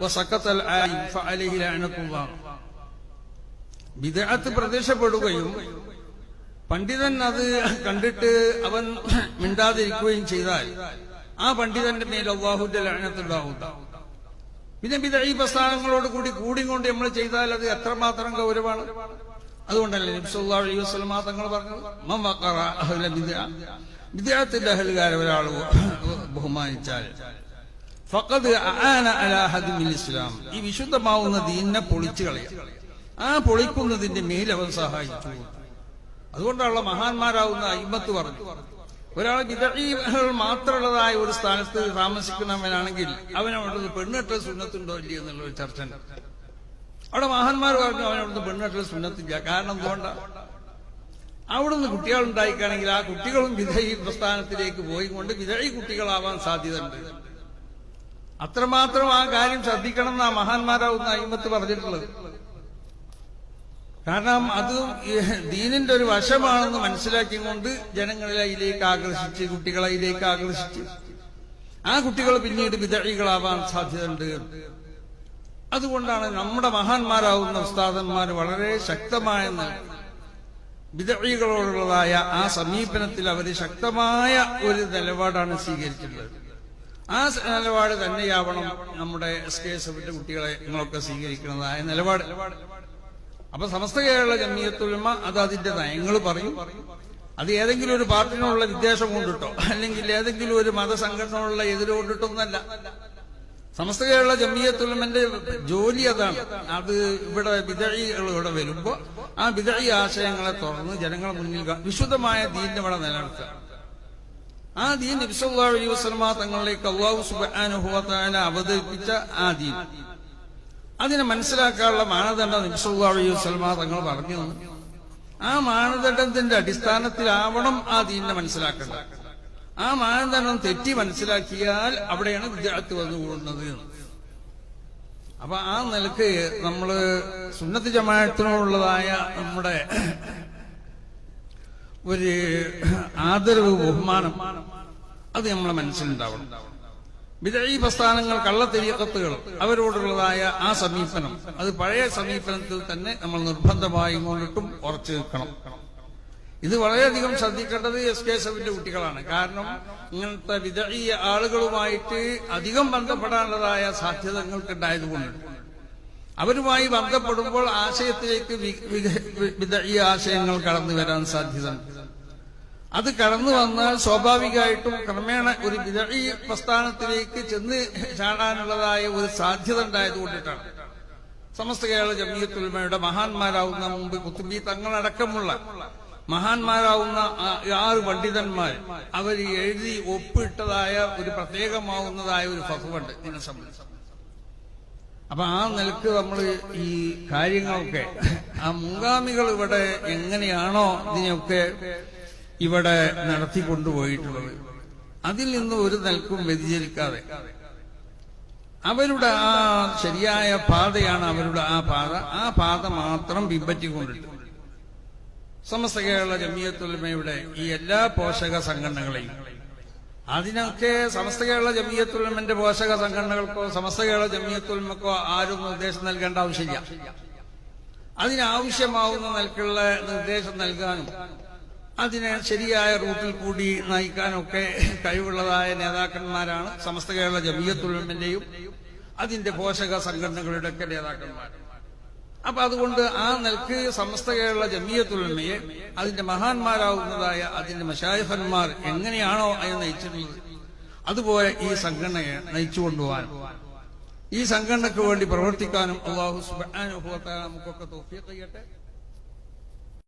വസഖത്തൽ ആയിം ഫഅലൈഹി ലഅനത്തുല്ലാഹ്. ബിദ്അത്ത് പ്രത്യക്ഷപ്പെടുകയും പണ്ഡിതൻ അത് കണ്ടിട്ട് അവൻ മിണ്ടാതിരിക്കുകയും ചെയ്താൽ ആ പണ്ഡിതന്റെ മേൽ അല്ലാഹുവിന്റെ ലഅനത്തുണ്ടാവും. പിന്നെ ബിദ്അഈ പ്രസ്ഥാനങ്ങളോട് കൂടിക്കൊണ്ട് നമ്മൾ ചെയ്താൽ അത് എത്രമാത്രം ഗൗരവമാണ്. അതുകൊണ്ടല്ലേ നബി സല്ലല്ലാഹു അലൈഹി വസല്ലം തങ്ങൾ പറഞ്ഞത്, മൻ വഖറ അഹ്ല ബിദ്അ, ബിദ്അത്തിന്റെ അഹ്ലുകാരെ ഒരാൾ ബഹുമാനിച്ചാൽ ഫഖദ് അആന അലാ ഹദ്മിൽ ഇസ്ലാം, ഈ വിശുദ്ധമാവുന്ന ദീനിനെ പൊളിച്ചു കളയുക, ആ പൊളിക്കുന്നതിന്റെ മേൽ അവൻ സഹായിച്ചു. അതുകൊണ്ടുള്ള മഹാന്മാരാവുന്ന അയിമ്മത്ത് പറഞ്ഞു, ഒരാൾ ബിദ്അഈകൾ മാത്രമുള്ളതായ ഒരു സ്ഥാനത്ത് താമസിക്കുന്നവനാണെങ്കിൽ അവനവിടുന്ന് പെണ്ണെട്ട സുന്നത്തുണ്ടോ ഇല്ലയോ എന്നുള്ള ഒരു ചർച്ച ഉണ്ട്. അവിടെ മഹാന്മാർ പറഞ്ഞു അവനവിടുന്ന് പെണ്ണെട്ട സുന്നത്തില്ല. കാരണം എന്തുകൊണ്ടാണ്? അവിടുന്ന് കുട്ടികളുണ്ടായിക്കാണെങ്കിൽ ആ കുട്ടികളും ബിദ്അഈ പ്രസ്ഥാനത്തിലേക്ക് പോയിക്കൊണ്ട് ബിദ്അഈ കുട്ടികളാവാൻ സാധ്യതയുണ്ട്. അത്രമാത്രം ആ കാര്യം ശ്രദ്ധിക്കണം എന്നാ മഹാന്മാരാവുന്ന അയിമ്മത്ത് പറഞ്ഞിട്ടുള്ളത്. കാരണം അത് ദീനിന്റെ ഒരു വശമാണെന്ന് മനസ്സിലാക്കിക്കൊണ്ട് ജനങ്ങളെ അതിലേക്ക് ആകർഷിച്ച്, കുട്ടികളെ അതിലേക്ക് ആകർഷിച്ച് ആ കുട്ടികൾ പിന്നീട് ബിദ്അഈകളാവാൻ സാധ്യതയുണ്ട്. അതുകൊണ്ടാണ് നമ്മുടെ മഹാന്മാരാവുന്ന ഉസ്താദന്മാർ വളരെ ശക്തമായ ബിദ്അഈകളോടുള്ളതായ ആ സമീപനത്തിൽ അവർ ശക്തമായ ഒരു നിലപാടാണ് സ്വീകരിച്ചിട്ടുള്ളത്. ആ നിലപാട് തന്നെയാവണം നമ്മുടെ SKSFന്റെ കുട്ടികളെ നിങ്ങളൊക്കെ സ്വീകരിക്കുന്നതായ നിലപാട്. അപ്പൊ സമസ്ത കേരള ജംഇയ്യത്തുൽ ഉലമ അത് അതിന്റെ നയങ്ങൾ പറയും. അത് ഏതെങ്കിലും ഒരു പാർട്ടിനുള്ള വിദ്വേഷം കൊണ്ടിട്ടോ അല്ലെങ്കിൽ ഏതെങ്കിലും ഒരു മതസംഘടനയുള്ള എതിരുകൊണ്ടിട്ടൊന്നല്ല. സമസ്ത കേരള ജംഇയ്യത്തുൽ ഉലമന്റെ ജോലി അതാണ്. അത് ഇവിടെ ബിദ്അഈകൾ ഇവിടെ വരുമ്പോ ആ ബിദ്അഈ ആശയങ്ങളെ തുറന്ന് ജനങ്ങളുടെ മുന്നിൽ വിശുദ്ധമായ ദീനിനെ ഇവിടെ നിലനിർത്തുക. ആ ദീൻ നബി സല്ലല്ലാഹു അലൈഹി വസല്ലം തങ്ങളിലേക്ക് അല്ലാഹു സുബ്ഹാനഹു വ തആല അവതരിപ്പിച്ച ആ ദീൻ, അതിനെ മനസ്സിലാക്കാനുള്ള മാനദണ്ഡം നബി സല്ലല്ലാഹു അലൈഹി വസല്ലം തങ്ങൾ പറഞ്ഞു. ആ മാനദണ്ഡത്തിന്റെ അടിസ്ഥാനത്തിലാവണം ആ ദീനിനെ മനസ്സിലാക്കേണ്ടത്. ആ മാനദണ്ഡം തെറ്റി മനസ്സിലാക്കിയാൽ അവിടെയാണ് ബിദ്അത്ത് വന്നുകൂടുന്നത്. അപ്പൊ ആ നിലക്ക് നമ്മള് സുന്നത്ത് ജമാഅത്തിനോടുള്ളതായ നമ്മുടെ ഒരു ആദരവ്, ബഹുമാനം അത് നമ്മളെ മനസ്സിലുണ്ടാവണം. ബിദ്അഈ പ്രസ്ഥാനങ്ങൾ, കള്ളത്തരീഖത്തുകൾ, അവരോടുള്ളതായ ആ സമീപനം അത് പഴയ സമീപനത്തിൽ തന്നെ നമ്മൾ നിർബന്ധമായും കൊണ്ടിട്ടും ഉറച്ചു നിൽക്കണം. ഇത് വളരെയധികം ശ്രദ്ധിക്കേണ്ടത് SKSFന്റെ കുട്ടികളാണ്. കാരണം ഇങ്ങനത്തെ ബിദ്അഈ ആളുകളുമായിട്ട് അധികം ബന്ധപ്പെടാനുള്ളതായ സാധ്യതകൾക്കുണ്ടായതുകൊണ്ട് അവരുമായി ബന്ധപ്പെടുമ്പോൾ ആശയത്തിലേക്ക് ബിദ്അഈ ആശയങ്ങൾ കടന്നു വരാൻ സാധ്യതയുണ്ട്. അത് കടന്നു വന്നാൽ സ്വാഭാവികമായിട്ടും ക്രമേണ ഒരു ബിദ്അഈ പ്രസ്ഥാനത്തിലേക്ക് ചെന്ന് ചാടാനുള്ളതായ ഒരു സാധ്യത ഉണ്ടായതുകൊണ്ടിട്ടാണ് സമസ്ത കേരള ജംഇയ്യത്തുൽ ഉലമയുടെ മഹാന്മാരാവുന്ന മുമ്പ് കുത്തുബി തങ്ങളടക്കമുള്ള മഹാന്മാരാവുന്ന 6 പണ്ഡിതന്മാർ അവർ എഴുതി ഒപ്പിട്ടതായ ഒരു പ്രത്യേകമാവുന്നതായ ഒരു ഫത്വയുണ്ട് ഇതിനെ സംബന്ധിച്ച്. അപ്പൊ ആ നിലക്ക് നമ്മൾ ഈ കാര്യങ്ങളൊക്കെ ആ മുൻഗാമികൾ ഇവിടെ എങ്ങനെയാണോ ഇതിനെയൊക്കെ ഇവിടെ നടത്തിക്കൊണ്ടുപോയിട്ടുള്ളത് അതിൽ നിന്ന് ഒരു നിലക്കും വ്യതിചലിക്കാതെ അവരുടെ ആ ശരിയായ പാതയാണ് അവരുടെ ആ പാത മാത്രം പിൻപറ്റിക്കൊണ്ടിട്ട് സമസ്ത കേരള ജംഇയ്യത്തുൽ ഉലമയുടെ ഈ എല്ലാ പോഷക സംഘടനകളെയും, അതിനൊക്കെ സമസ്ത കേരള ജംഇയ്യത്തുൽ ഉലമന്റെ പോഷക സംഘടനകൾക്കോ സമസ്ത കേരള ജംഇയ്യത്തുൽ ഉലമക്കോ ആരും നിർദ്ദേശം നൽകേണ്ട ആവശ്യമില്ല. അതിനാവശ്യമാവുന്ന നിലക്കുള്ള നിർദ്ദേശം നൽകാനും അതിനെ ശരിയായ റൂട്ടിൽ കൂടി നയിക്കാനൊക്കെ കഴിവുള്ളതായ നേതാക്കന്മാരാണ് സമസ്ത കേരള ജംഇയ്യത്തുൽ ഉലമന്റെയും അതിന്റെ പോഷക സംഘടനകളുടെ ഒക്കെ നേതാക്കന്മാർ. അപ്പൊ അതുകൊണ്ട് ആ നിലക്ക് സമസ്ത കേരള ജംഇയ്യത്തുൽ ഉലമയെ അതിന്റെ മഹാന്മാരാവുന്നതായ അതിന്റെ മശായിഖന്മാർ എങ്ങനെയാണോ അതിനെ നയിച്ചിട്ടുള്ളത് അതുപോലെ ഈ സംഘടനയെ നയിച്ചുകൊണ്ടുപോകാനും ഈ സംഘടനയ്ക്ക് വേണ്ടി പ്രവർത്തിക്കാനും അല്ലാഹു സുബ്ഹാനഹു വ തആല നമുക്കൊക്കെ തൗഫീഖ് ചെയ്യട്ടെ.